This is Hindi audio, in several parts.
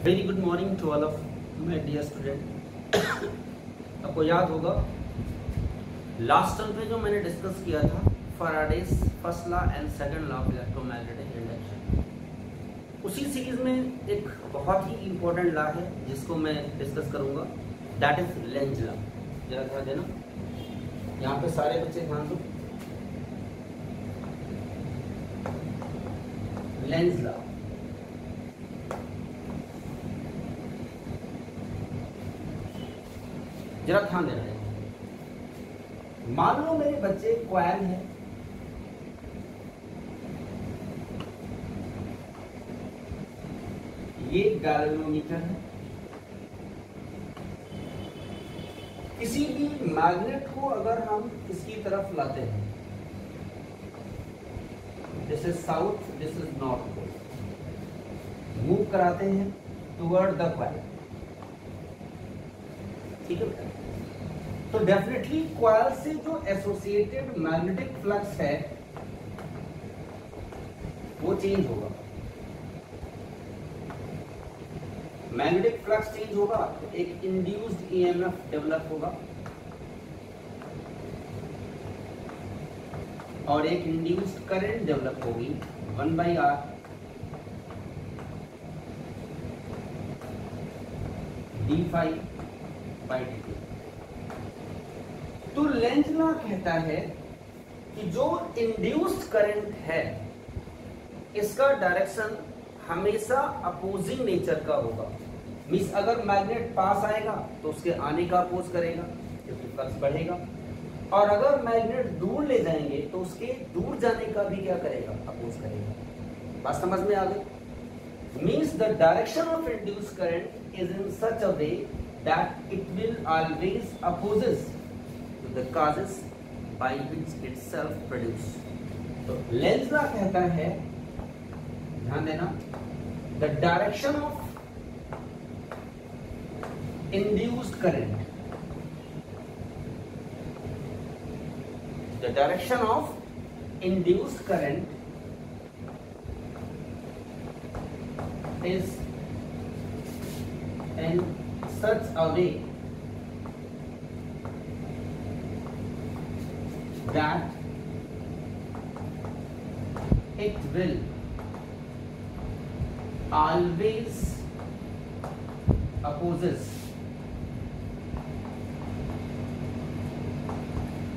Very good morning to all of my dear student. आपको याद होगा लास्ट टर्म पे जो मैंने डिस्कस किया था Faraday's first law and second law of electromagnetic induction, उसी सीरीज में एक बहुत ही इंपॉर्टेंट लॉ है जिसको मैं डिस्कस करूंगा, दैट इज लेंज लॉ। जरा ध्यान देना, यहाँ पे सारे बच्चे ध्यान दो। लेंज लॉ, जरा ध्यान देना है। मान लो मेरे बच्चे क्वायल है, ये गैल्वेनोमीटर है। किसी भी मैग्नेट को अगर हम इसकी तरफ लाते हैं, this is south, this is north pole, move कराते हैं टुवर्ड द क्वायल, ठीक है। तो डेफिनेटली क्वायल से जो एसोसिएटेड मैग्नेटिक फ्लक्स है वो चेंज होगा। मैग्नेटिक फ्लक्स चेंज होगा तो एक इंड्यूस्ड ईएमएफ डेवलप होगा और एक इंड्यूस्ड करंट डेवलप होगी 1/R d∅dt। तो लेंज लॉ कहता है कि जो इंड्यूस्ड करंट है इसका डायरेक्शन हमेशा अपोजिंग नेचर का होगा। मींस अगर मैग्नेट पास आएगा तो उसके आने का अपोज करेगा, क्योंकि फ्लक्स बढ़ेगा, और अगर मैग्नेट दूर ले जाएंगे तो उसके दूर जाने का भी क्या करेगा, अपोज करेगा। बात समझ में आ गई? Means the direction of induced current is in such a way that it will always opposes to the causes by which itself produce। तो लेंज लॉ कहता है, ध्यान देना, the direction of induced current, the direction of induced current is in such a way that it will always opposes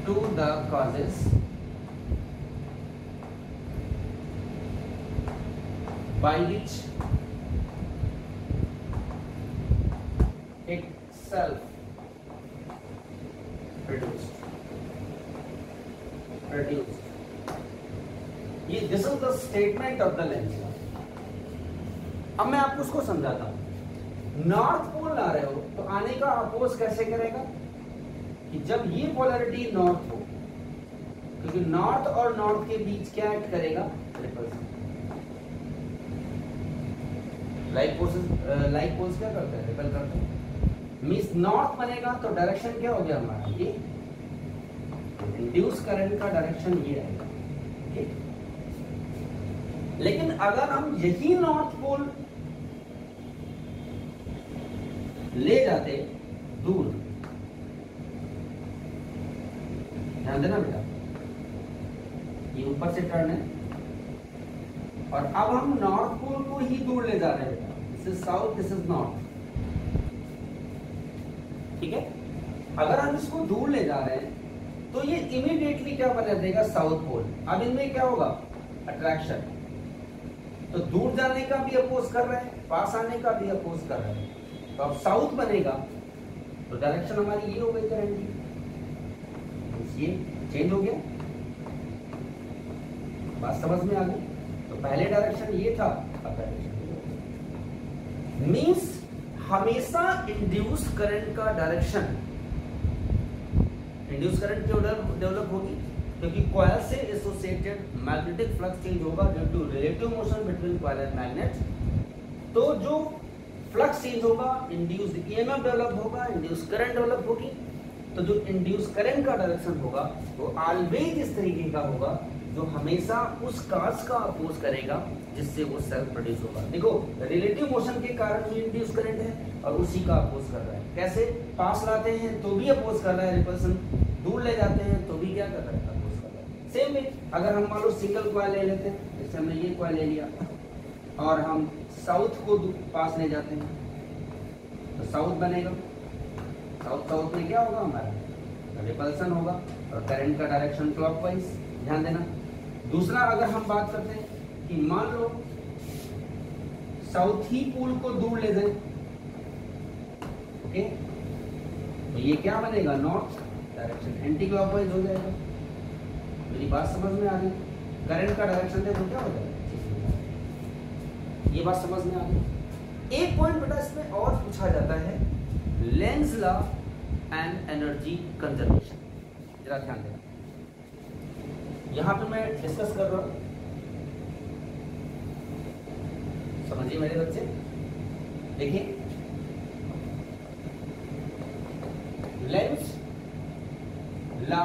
to the causes by which itself produced। ये this is the statement of the Lenz law. अब मैं आपको उसको समझाता हूं। नॉर्थ पोल आ रहे हो तो आने का अपोज कैसे करेगा कि जब ये पोलैरिटी नॉर्थ हो, क्योंकि नॉर्थ और नॉर्थ के बीच क्या एक्ट करेगा, रिपल्सन। लाइक पोल्स क्या करते हैं, रिपेल करते हैं। मींस नॉर्थ बनेगा तो डायरेक्शन क्या हो गया हमारा, ये इंड्यूस करंट का डायरेक्शन ये आएगा, ठीक। लेकिन अगर हम यही नॉर्थ पोल ले जाते दूर, ध्यान देना बेटा, ये ऊपर से टर्न है और अब हम नॉर्थ पोल को ही दूर ले जा रहे हैं बेटा, this is south, this is north, ठीक है। अगर हम इसको दूर ले जा रहे हैं तो ये इमीडिएटली क्या बना देगा, साउथ पोल। अब इनमें क्या होगा, अट्रैक्शन। तो दूर जाने का भी अपोज कर रहे हैं, पास आने का भी अपोज कर रहे हैं, तो अब साउथ बनेगा तो डायरेक्शन हमारी ये हो गई करंट की, ये चेंज हो गया। बात समझ में आ गई? तो पहले डायरेक्शन ये था, अब डायरेक्शन मींस हमेशा इंड्यूस करंट का डायरेक्शन, इंड्यूस करंट क्यों डेवलप होगी, क्योंकि कॉइल से एसोसिएटेड मैग्नेटिक फ्लक्स चेंज होगा due to relative motion between coil and magnet. तो जो फ्लक्स चेंज होगा, इंड्यूस्ड ईएमएफ डेवलप होगा, इंड्यूस करंट डेवलप होगी। तो जो इंड्यूस करंट का डायरेक्शन होगा वो ऑलवेज इस तरीके का होगा, जो हमेशा उस काज का अपोज करेगा जिससे वो सेल्फ प्रोड्यूस होगा। देखो रिलेटिव मोशन के कारण ही इंड्यूस करंट है और उसी का अपोज कर रहा है। कैसे? पास लाते हैं तो भी अपोज कर रहा है रिपल्सन, दूर ले जाते हैं तो भी क्या कर रहा है? अपोज कर रहा है। सेम वे अगर हम मान लो सिंगल कॉइल ले लेते हैं, जैसे हमने ये कॉइल ले लिया और हम साउथ को पास ले जाते हैं तो साउथ बनेगा, साउथ साउथ में क्या होगा? हमारा रिपल्सन होगा और करंट का डायरेक्शन क्लॉकवाइज। ध्यान देना। दूसरा अगर हम बात करते हैं कि मान लो साउथ ही पोल को दूर ले जाए, ओके, तो ये क्या बनेगा? नॉर्थ डायरेक्शन एंटी क्लॉकवाइज हो जाएगा। मेरी बात समझ में आ रही? करंट का डायरेक्शन देखो क्या हो जाएगा, ये बात समझ में आ गई। एक पॉइंट बेटा इसमें और पूछा जाता है, length law and energy conservation. जरा ध्यान देना, यहां पे मैं डिस्कस कर रहा हूं, समझिए मेरे बच्चे। देखिए Lenz law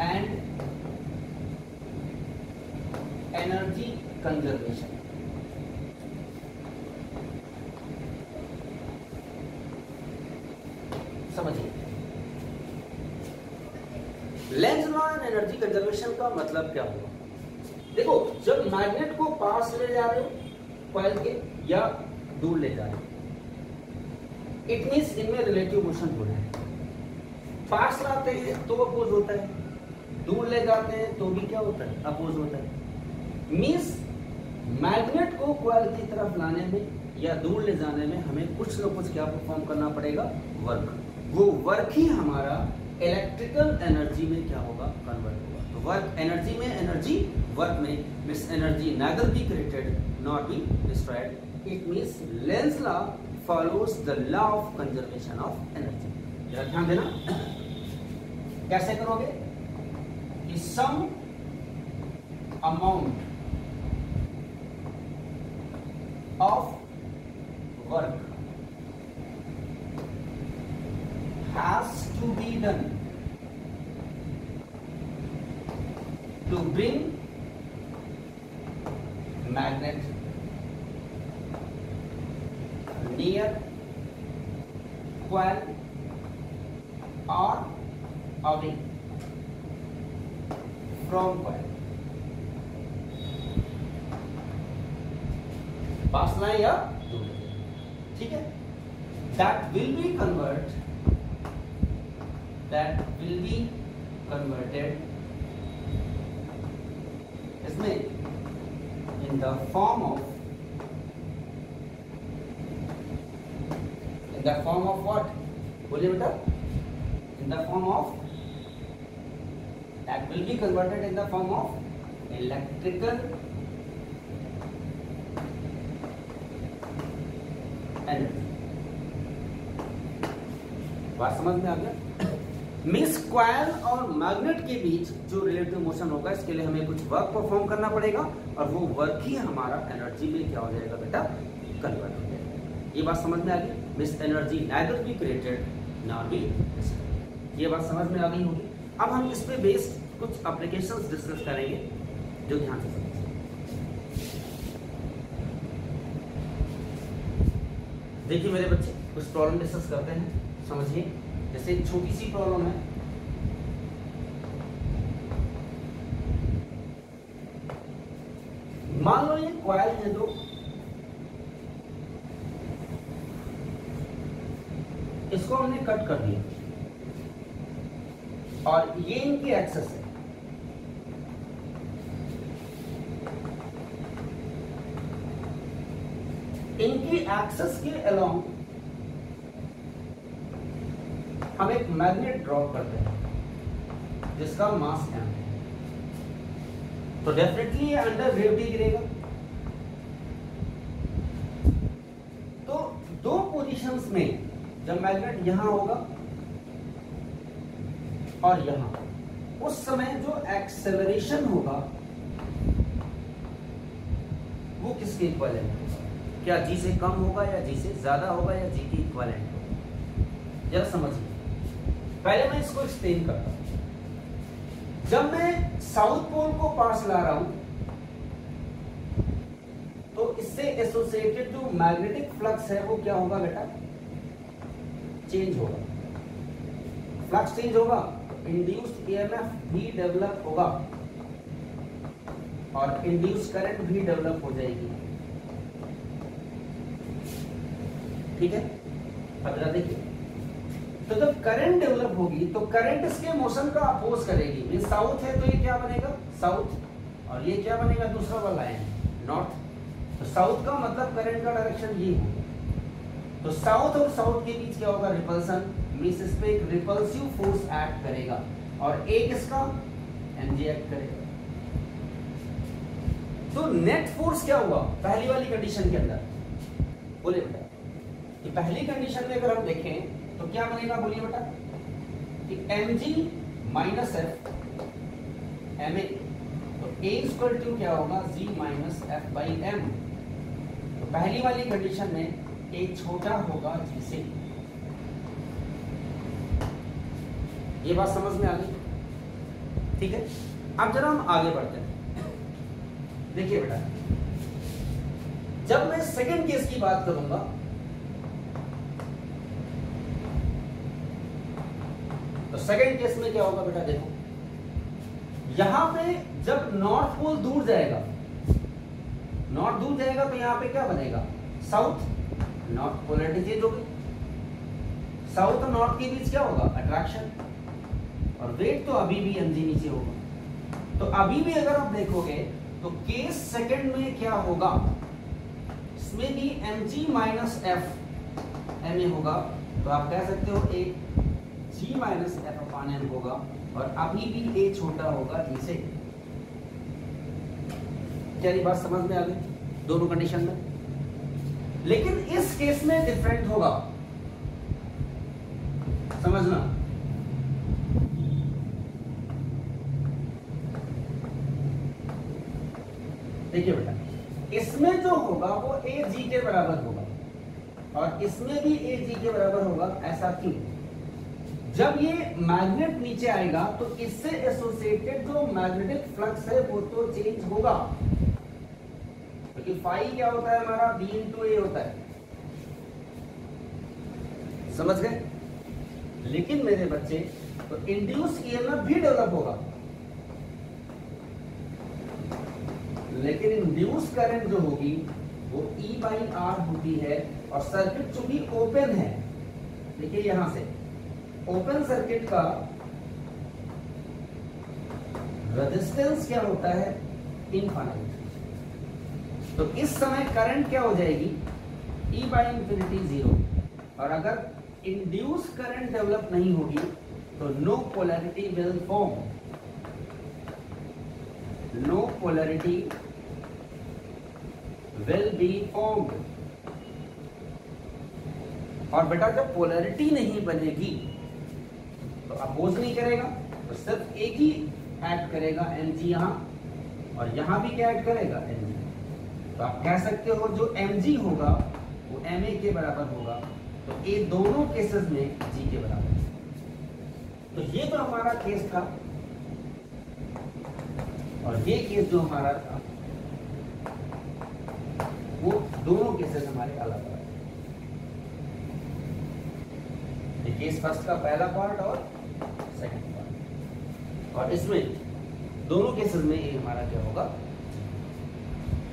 and energy conservation. समझिए Lenz law and energy conservation का मतलब क्या होगा? देखो जब मैग्नेट को पास ले जा रहे हो कॉइल के या दूर ले जा रहे हो, इट मींस इनमें रिलेटिव मोशन हो रहा है। पास लाते हैं तो अपोज होता है, दूर ले जाते हैं तो भी क्या होता है? अपोज होता है। मींस मैग्नेट को कॉइल की तरफ लाने में या दूर ले जाने में हमें कुछ ना कुछ क्या परफॉर्म करना पड़ेगा? वर्क। वो वर्क ही हमारा इलेक्ट्रिकल एनर्जी में क्या होगा? कन्वर्ट होगा। तो वर्क एनर्जी में, एनर्जी वर्क में, means energy neither be created nor be destroyed. It means Lenz law follows the law of conservation of energy. जरा ध्यान देना। कैसे करोगे? कि some amount of work has to be done to bring magnet near coil or away from coil। पास लाए या दूर, ठीक है? That will be converted इसमें in the form of what? बोलिए बेटा। in the form of that will be converted in the form of electrical energy. बात समझ में आ गया? मिस कॉइल और मैग्नेट के बीच जो रिलेटिव मोशन होगा इसके लिए हमें कुछ वर्क परफॉर्म करना पड़ेगा और वो वर्क ही हमारा एनर्जी में क्या हो जाएगा बेटा? कन्वर्ट हो जाएगा। ये बात समझ में आ गई? Miss energy neither be created nor be destroyed। ये बात समझ में आ गई होगी। अब हम इस पे बेस्ड कुछ एप्लीकेशंस डिस्कस करेंगे, जो ध्यान से समझिए। देखिए मेरे बच्चे, कुछ प्रॉब्लम डिस्कस करते हैं, समझिए। जैसे एक छोटी सी प्रॉब्लम है, मान लो ये कॉइल है दो, इसको हमने कट कर दिया और ये इनकी एक्सेस है। इनकी एक्सेस के अलोंग हम एक मैग्नेट ड्रॉ करते हैं जिसका मास m है, तो डेफिनेटली ये अंडर ग्रेविटी गिरेगा। तो दो पोजीशंस में जब मैग्नेट यहां होगा और यहां, उस समय जो एक्सेलरेशन होगा वो किसके इक्विवेलेंट होगा? क्या g से कम होगा या g से ज्यादा होगा या g के इक्विवेलेंट होगा? जरा समझिए। पहले मैं इसको एक्सप्लेन करता हूं। जब मैं साउथ पोल को पास ला रहा हूं तो इससे एसोसिएटेड जो मैग्नेटिक फ्लक्स है वो क्या होगा बेटा, चेंज होगा। फ्लक्स चेंज होगा तो इंड्यूस्ड ईएमएफ भी डेवलप होगा और इंड्यूस्ड करंट भी डेवलप हो जाएगी। ठीक है, अब जरा देखिए, तो जब करंट डेवलप होगी तो करंट इसके मोशन का अपोज करेगी। मीन साउथ है तो ये क्या बनेगा, साउथ, और ये क्या बनेगा, दूसरा वाला है नॉर्थ। तो साउथ का मतलब करंट का डायरेक्शन ये है, तो साउथ और साउथ के बीच क्या होगा, रिपल्सन, मींस इस पे एक रिपल्सिव फोर्स एक्ट करेगा और एक इसका एमजी एक्ट करेगा। तो नेट फोर्स क्या हुआ पहली वाली कंडीशन के अंदर, बोले बेटा कि पहली कंडीशन में अगर हम देखें तो क्या बनेगा, बोलिए बेटा, कि mg minus F M A, तो a इक्वल टू क्या होगा, g minus F by M. तो पहली वाली कंडीशन में a छोटा होगा g से। ये बात समझ में आ गई? ठीक है, अब जरा हम आगे बढ़ते हैं। देखिए बेटा, जब मैं सेकंड केस की बात करूंगा तो सेकंड केस में क्या होगा बेटा, देखो यहां पे जब नॉर्थ पोल दूर जाएगा, नॉर्थ दूर जाएगा तो यहां पे क्या बनेगा, साउथ, नॉर्थ पोलैरिटी चेंज होगी। साउथ और नॉर्थ के बीच क्या होगा, अट्रैक्शन, और वेट तो अभी भी mg नीचे होगा। तो अभी भी अगर आप देखोगे तो केस सेकंड में क्या होगा, इसमें भी mg minus F M A होगा। तो आप कह सकते हो एक g minus F upon M होगा और अभी भी a छोटा होगा g से। क्या ये बात समझ में आ गई दोनों कंडीशन में? लेकिन इस केस में डिफरेंट होगा, समझना। देखिए बेटा, इसमें जो होगा वो a g के बराबर होगा और इसमें भी a g के बराबर होगा। ऐसा क्यों? जब ये मैग्नेट नीचे आएगा तो इससे एसोसिएटेड जो मैग्नेटिक फ्लक्स है वो तो चेंज होगा, क्योंकि फाई क्या होता है हमारा, b इंटू ए होता है, समझ गए? लेकिन मेरे बच्चे, तो इंड्यूस ईएमएफ भी डेवलप होगा, लेकिन इंड्यूस करंट जो होगी वो E बाई आर होती है और सर्किट चूंकि ओपन है। देखिए यहां से ओपन सर्किट का रेजिस्टेंस क्या होता है, इनफाइनाइट। तो इस समय करंट क्या हो जाएगी, E बाई इंफिनिटी 0। और अगर इंड्यूस करंट डेवलप नहीं होगी तो no polarity will form, no polarity will be formed. और बेटा जब पोलैरिटी नहीं बनेगी तो अपोज नहीं करेगा, तो सिर्फ एक ही ऐड करेगा mg यहां, और यहां भी क्या ऐड करेगा, mg। तो आप कह सकते हो जो mg होगा वो ma के बराबर होगा। तो ये दोनों केसेस में g के बराबर है। तो ये तो हमारा केस था और ये केस जो हमारा था वो दोनों केसेस हमारे अलग अलग। ये केस फर्स्ट का पहला पार्ट और सेकंड पार्ट, और इसमें दोनों केसेस में ये हमारा क्या होगा।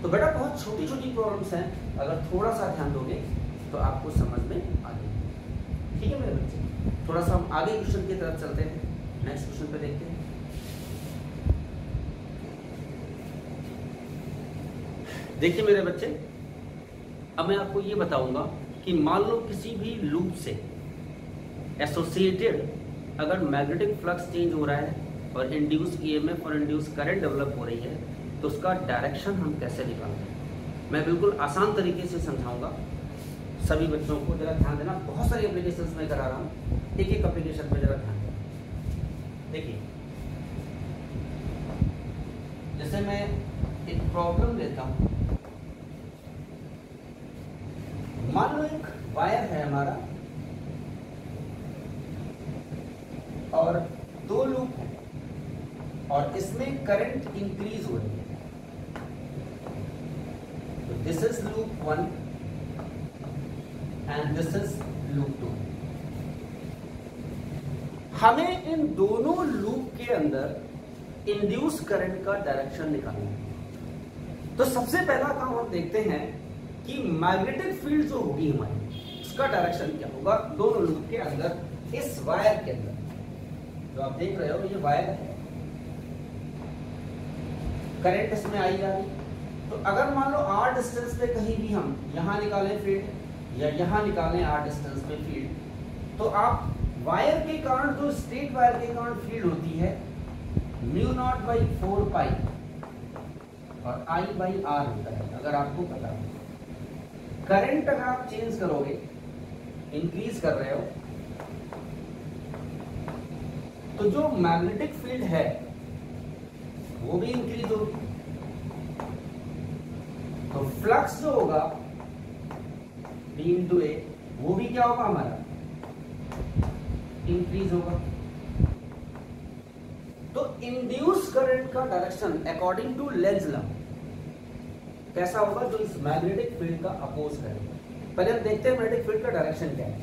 तो बेटा बहुत छोटी छोटी प्रॉब्लम्स हैं, अगर थोड़ा सा ध्यान दोगे तो आपको समझ में आ जाएगी। ठीक है मेरे बच्चे, थोड़ा सा हम आगे क्वेश्चन की तरफ चलते हैं, नेक्स्ट क्वेश्चन पे देखते हैं। देखिए मेरे बच्चे, अब मैं आपको ये बताऊंगा कि मान लो किसी भी लूप से एसोसिएटेड अगर मैग्नेटिक फ्लक्स चेंज हो रहा है और इंड्यूस ईएमएफ और इंड्यूस करंट डेवलप हो रही है तो उसका डायरेक्शन हम कैसे निकालते हैं। मैं बिल्कुल आसान तरीके से समझाऊंगा सभी बच्चों को, जरा ध्यान देना। बहुत सारी एप्लीकेशंस में करा रहा हूँ, एक एक एप्लीकेशन पे जरा ध्यान देना। देखिए जैसे मैं एक प्रॉब्लम लेता हूँ, मान लो एक वायर है हमारा और दो लूप है इसमें करंट इंक्रीज हो रही है। तो this is loop 1 and this is loop 2। हमें इन दोनों लूप के अंदर इंड्यूस करंट का डायरेक्शन निकालना है। तो सबसे पहला काम हम देखते हैं कि मैग्नेटिक फील्ड जो होगी हमारी, उसका डायरेक्शन क्या होगा दोनों लूप के अंदर। इस वायर के अंदर जो आप देख रहे हो, ये वायर है, करंट इसमें आई जा रही। तो अगर मान लो r डिस्टेंस पे कहीं भी हम यहां निकालें फील्ड या यहां निकालें r डिस्टेंस पे फील्ड, तो आप वायर के कारण, जो स्ट्रेट वायर के कारण फील्ड होती है μ0/4 पाई और I/r होता है, अगर आपको पता हो। करंट अगर आप चेंज करोगे, इंक्रीज कर रहे हो, तो जो मैग्नेटिक फील्ड है वो भी इंक्रीज होगी। तो फ्लक्स जो होगा B/A वो भी क्या होगा हमारा, इंक्रीज होगा। तो इंड्यूस करंट का direction according to Lenz law कैसा होगा, जो इस मैग्नेटिक फील्ड का अपोज करेगा। पहले हम देखते हैं मैग्नेटिक फील्ड का डायरेक्शन क्या है।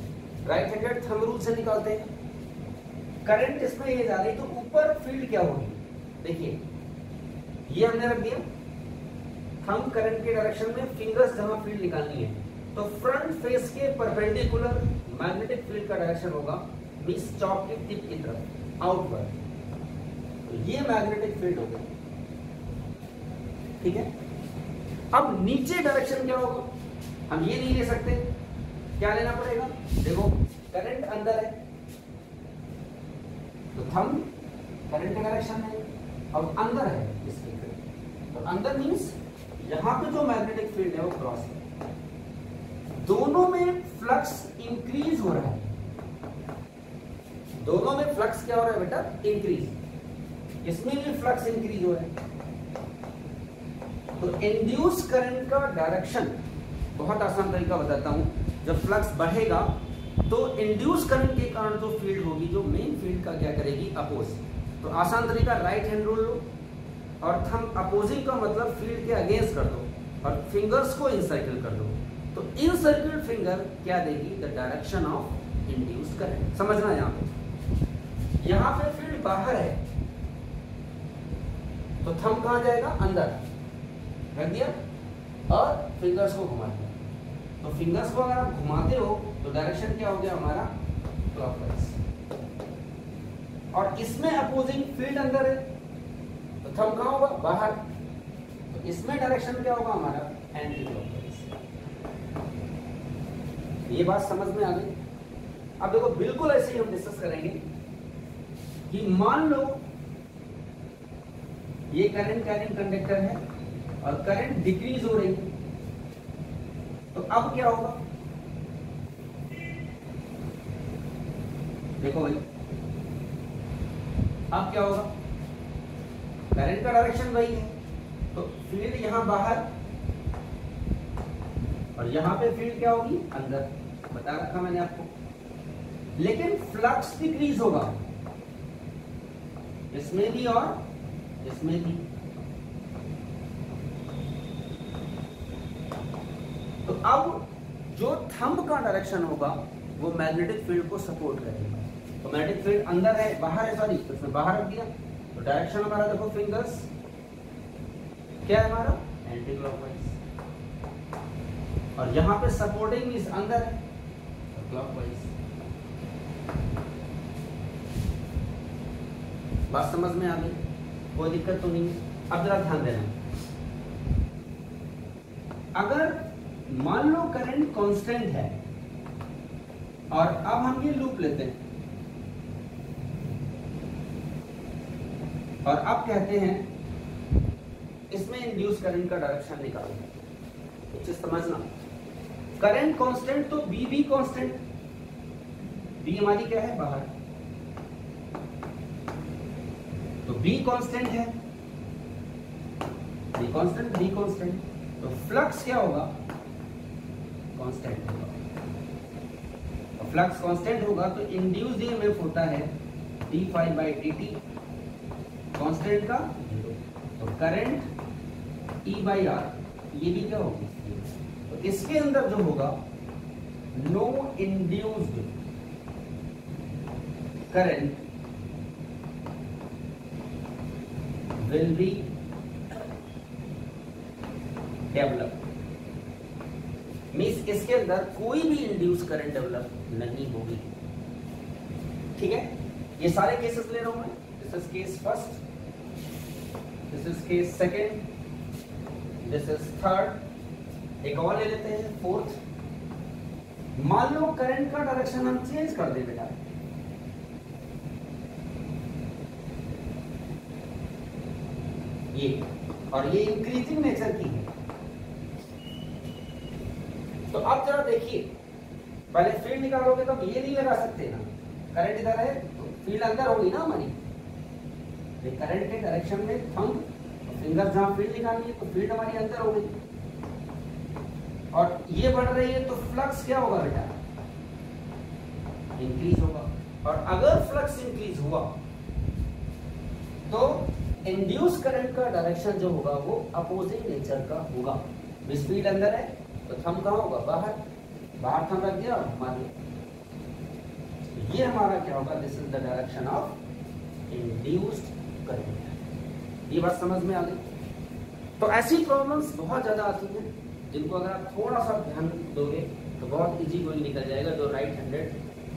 राइट हैंडेड थंब रूल से निकालते हैं। करंट इसमें ये जा रही, तो ऊपर फील्ड क्या होगी, देखिए ये हमने रख दिया। हम करंट के डायरेक्शन में फिंगर्स जहां फील्ड निकालनी है, तो फ्रंट फेस के परपेंडिकुलर मैग्नेटिक फील्ड का डायरेक्शन होगा मींस चॉक की टिप की तरफ आउटवर्ड। तो ये मैग्नेटिक फील्ड होगा, ठीक है। अब नीचे डायरेक्शन क्या होगा, हम ये नहीं ले सकते, क्या लेना पड़ेगा, देखो करंट अंदर है तो थंब करंट के डायरेक्शन है, अब अंदर है इसके फील्ड, तो अंदर मींस यहां पे जो मैग्नेटिक फील्ड है वो क्रॉस है। दोनों में फ्लक्स इंक्रीज हो रहा है, दोनों में फ्लक्स क्या हो रहा है बेटा, इंक्रीज। इसमें भी फ्लक्स इंक्रीज हो रहा है। तो इंड्यूस करंट का डायरेक्शन बहुत आसान तरीका बताता हूं। जब फ्लक्स बढ़ेगा तो इंड्यूस करंट के कारण जो फील्ड होगी, जो मेन फील्ड का क्या करेगी, अपोज। तो आसान तरीका, राइट हैंड रूल लो और थंब अपोजिंग का मतलब फील्ड के अगेंस्ट कर दो और फिंगर्स को इनसर्किल कर दो। तो इनसर्किल्ड फिंगर क्या देगी, the direction of induce current. समझना यहां पे फील्ड बाहर है तो थंब कहां जाएगा, अंदर रख दिया और फिंगर्स को घुमा दिया। तो फिंगर्स को अगर आप घुमाते हो तो डायरेक्शन क्या हो गया हमारा, क्लॉकवाइज। और इसमें अपोजिंग फील्ड अंदर है तो थंब कहां होगा, बाहर। तो इसमें डायरेक्शन क्या होगा हमारा, एंटी क्लॉकवाइज। ये बात समझ में आ गई। अब देखो बिल्कुल ऐसे ही हम डिस्कस करेंगे कि मान लो ये करंट कैरिंग कंडक्टर है और करंट डिक्रीज हो रही है, तो अब क्या होगा, देखो भाई अब क्या होगा, करंट का डायरेक्शन वही है तो फील्ड यहां बाहर और यहां पे फील्ड क्या होगी, अंदर। बता रखा मैंने आपको। लेकिन फ्लक्स डिक्रीज होगा इसमें भी और इसमें भी। तो अब जो थंब का डायरेक्शन होगा वो मैग्नेटिक फील्ड को सपोर्ट करेगा। तो मैग्नेटिक फील्ड अंदर है, बाहर है, सॉरी, तो इसमें बाहर रख दिया। तो डायरेक्शन हमारा देखो फिंगर्स क्या है हमारा, एंटी क्लॉकवाइज। और यहां पे सपोर्टिंग मींस अंदर है तो क्लॉकवाइज। बात समझ में आ गई, कोई दिक्कत तो नहीं। अब जरा ध्यान देना, अगर मान लो करंट कांस्टेंट है और अब हम ये लूप लेते हैं और अब कहते हैं इसमें इंड्यूस करंट का डायरेक्शन निकालना। कुछ समझना, करंट कांस्टेंट तो बी भी कांस्टेंट, बी हमारी क्या है, बाहर, तो बी कांस्टेंट है, बी कांस्टेंट, बी कांस्टेंट, तो फ्लक्स क्या होगा, कांस्टेंट होगा। तो फ्लक्स कांस्टेंट होगा तो इंड्यूस्ड ईएमएफ होता है d phi by dt constant का 0, तो करंट E बाई आर ये भी क्या होगी, तो इसके अंदर जो होगा no induced current will be develop, means इसके अंदर कोई भी इंड्यूस करंट डेवलप नहीं होगी। ठीक है, ये सारे केसेस ले रहा हूं मैं। This is case first, this is case second, this is third, एक और ले लेते हैं फोर्थ। मान लो करंट का डायरेक्शन हम चेंज कर दे बेटा, ये, और ये इंक्रीजिंग नेचर की है। तो अब जरा देखिए, पहले फील्ड निकालोगे तो ये नहीं लगा सकते ना, करंट इधर है तो फील्ड अंदर होगी ना हमारी, करंट के डायरेक्शन में थंब फिंगर जहां फील्ड निकालनी है तो फील्ड हमारी अंदर हो गई, और ये बढ़ रही है तो फ्लक्स क्या होगा बेटा, इंक्रीज होगा। और अगर फ्लक्स इंक्रीज हुआ तो इंड्यूस करंट का डायरेक्शन जो होगा वो अपोजिंग नेचर का होगा। फील्ड अंदर है तो थंब कहां होगा, बाहर, बाहर थंब रख दिया और मार दिया, ये हमारा क्या होगा, this is the direction of induced current. ये बात समझ में आ गई। तो ऐसी प्रॉब्लम्स बहुत ज्यादा आती हैं जिनको अगर आप थोड़ा सा ध्यान दोगे तो बहुत इजी गोइंग निकल जाएगा। जो राइट हैंडेड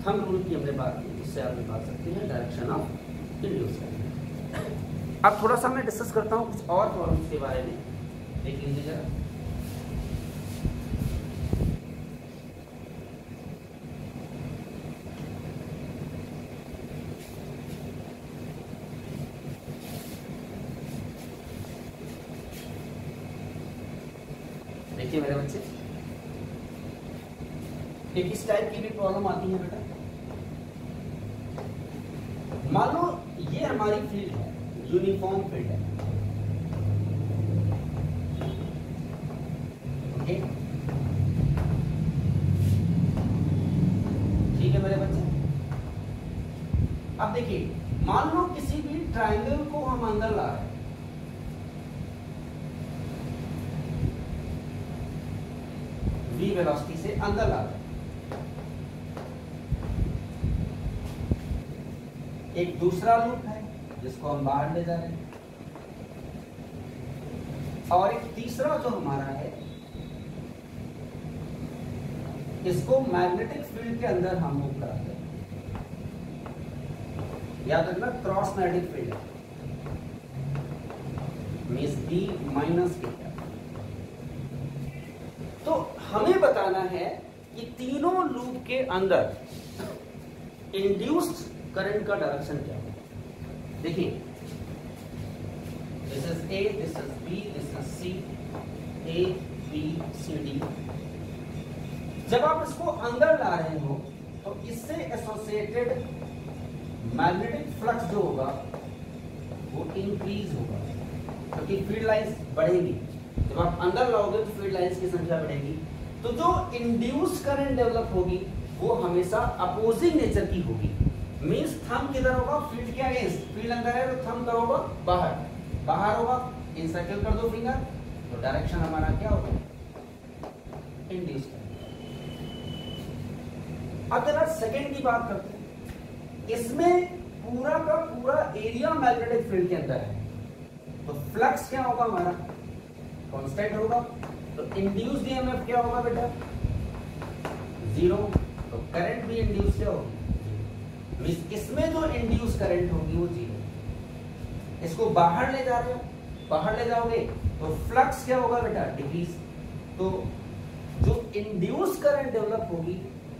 थंब रूल की हमने बात की उससे आप निकाल सकते हैं डायरेक्शन ऑफ इंड्यूस करंट। अब थोड़ा सा मैं डिस्कस करता हूँ कुछ और प्रॉब्लम्स के बारे में, देख लीजिए जरा। देखिए मेरे बच्चे, एक इस टाइप की भी प्रॉब्लम आती है बेटा। मान लो ये हमारी फील्ड है, यूनिफॉर्म फील्ड है, ओके, ठीक है मेरे बच्चे। अब देखिए, मान लो किसी भी ट्रायंगल को हम अंदर ला रहे हैं, v वेलोसिटी से अंदर ला रहे हैं, एक दूसरा लूप है जिसको हम बाहर ले जा रहे हैं, और एक तीसरा जो हमारा है इसको मैग्नेटिक फील्ड के अंदर हम मूव कराते हैं। याद रखना क्रॉस मैग्नेटिक फील्ड है, मींस B माइनस के। तो हमें बताना है कि तीनों लूप के अंदर इंड्यूस्ड करंट का डायरेक्शन क्या है। देखिए, this is A, this is B, this is C, A, B, C, D। जब आप इसको अंदर ला रहे हो तो इससे एसोसिएटेड मैग्नेटिक फ्लक्स जो होगा वो इंक्रीज होगा, क्योंकि फील्ड लाइंस बढ़ेगी। जब आप अंदर लाओगे तो फील्ड लाइंस की संख्या बढ़ेगी, तो जो इंड्यूस करंट डेवलप होगी वो हमेशा अपोजिंग नेचर की होगी। मींस थंब किधर होगा, फील्ड के अगेंस्ट, फील्ड अंदर है तो थंब करोगा बाहर, बाहर होगा इंसर्कल कर दो फिंगर, तो डायरेक्शन हमारा क्या होगा, इंड्यूस करंट। अब जरा सेकंड की बात करते हैं। इसमें पूरा का पूरा एरिया मैग्नेटिक फील्ड के अंदर है, तो फ्लक्स क्या होगा हमारा, कांस्टेंट होगा, तो इंड्यूस्ड ईएमएफ क्या होगा बेटा, 0, तो करंट भी इंड्यूस क्या होगी, इसमें जो इंड्यूस करंट होगी वो 0। इसको बाहर ले जा रहे हो, बाहर ले जाओगे तो फ्लक्स क्या होगा बेटा, डिक्रीज। तो जो इंड्यूस करंट डेवलप होगी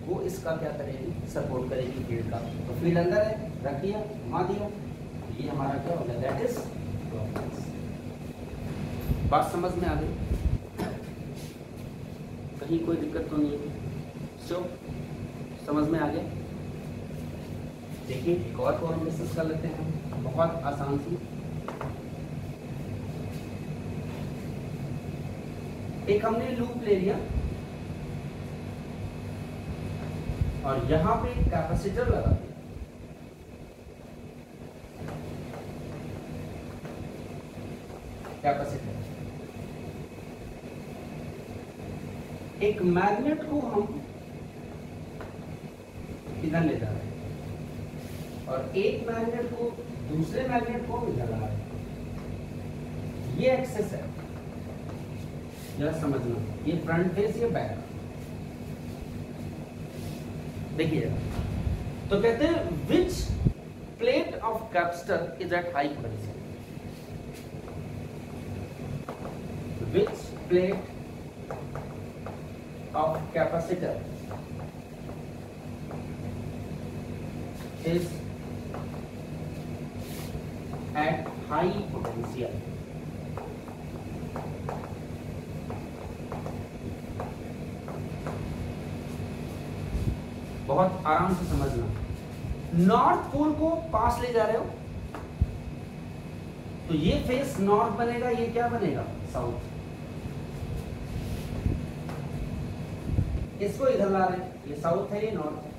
वो इसका क्या करेगी, सपोर्ट करेगी फील्ड का। तो फील्ड अंदर है, रख दिया, घुमा दिया, ये हमारा क्या हो गया, दैट इज क्लॉकवाइज। बात समझ में आ गई, कहीं कोई दिक्कत तो नहीं है, समझ में आ गया। देखिए एक और प्रॉब्लम डिस्कस कर लेते हैं, बहुत आसान सी। एक हमने लूप ले लिया और यहां पे एक कैपेसिटर लगा दिया। कैपेसिटर। एक मैग्नेट को हम इधर ले जा रहे हैं और एक मैग्नेट को दूसरे मैग्नेट को इधर ला रहे हैं। ये एक्सेस है, जरा समझना, ये फ्रंट फेस, ये बैक। देखिए तो कहते हैं which plate of capacitor is at high potential, which plate of capacitor is at high potential. बहुत आराम से समझना। नॉर्थ पोल को पास ले जा रहे हो तो ये फेस नॉर्थ बनेगा, ये क्या बनेगा, साउथ। इसको इधर ला रहे हैं, ये साउथ है, ये नॉर्थ है।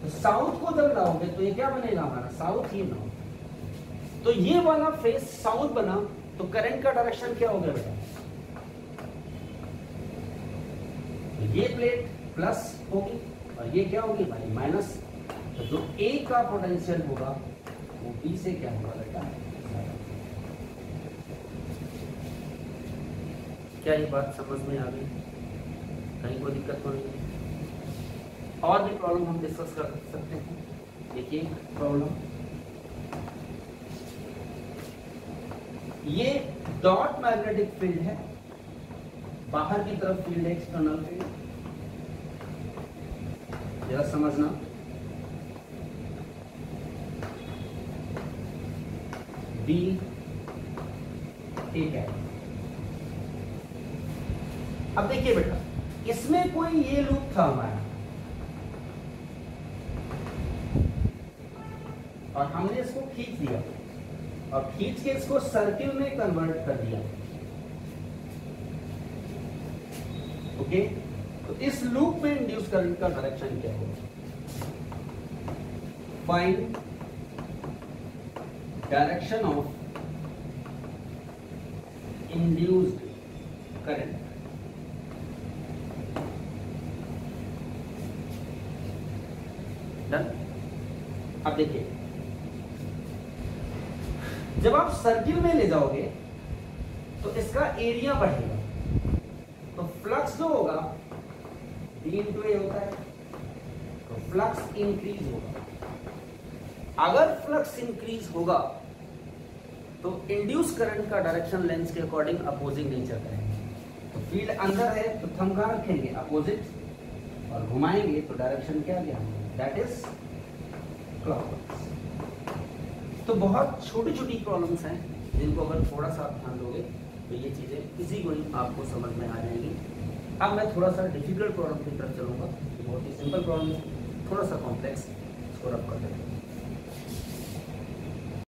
तो साउथ को जब लाओगे तो ये क्या बनेगा हमारा, साउथ, ये नॉर्थ। तो ये वाला फेस साउथ बना तो करंट का डायरेक्शन क्या हो गया बेटा, तो ये प्लेट प्लस होगी और ये क्या होगी भाई, माइनस। तो जो ए का पोटेंशियल होगा वो बी से क्या होगा बेटा, क्या ये बात समझ में आ गई? कहीं कोई दिक्कत तो नहीं? और भी प्रॉब्लम हम डिस्कस कर सकते हैं। देखिए प्रॉब्लम, ये डॉट मैग्नेटिक फील्ड है, बाहर की तरफ फील्ड है, एक्सटर्नल फील्ड। जरा समझना, बी ठीक है। अब देखिए बेटा, इसमें कोई ये लूप था हमारा और हमने इसको खींच दिया और खींच के इसको सर्किल में कन्वर्ट कर दिया। ओके, तो इस लूप में इंड्यूस करंट का डायरेक्शन क्या होगा, find direction of induced current. अब देखिए, जब आप सर्किल में ले जाओगे तो इसका एरिया बढ़ेगा, तो फ्लक्स जो होगा D इंटू ए होता है, तो फ्लक्स इंक्रीज होगा। अगर फ्लक्स इंक्रीज होगा तो इंड्यूस करंट का डायरेक्शन लेंस के अकॉर्डिंग अपोजिंग नेचर का है। तो फील्ड अंदर है तो थंब कहां रखेंगे, अपोजिट, और घुमाएंगे तो डायरेक्शन क्या गया, दैट इज क्लॉकवाइज। तो बहुत छोटी छोटी प्रॉब्लम्स हैं जिनको अगर थोड़ा सा ध्यान दोगे तो ये चीजें किसी को ही आपको समझ में आ जाएंगी। अब मैं थोड़ा सा डिफिकल्ट प्रॉब्लम की तरफ चलूंगा, बहुत ही सिंपल प्रॉब्लम, थोड़ा सा कॉम्प्लेक्स, इसको रब कर देंगे।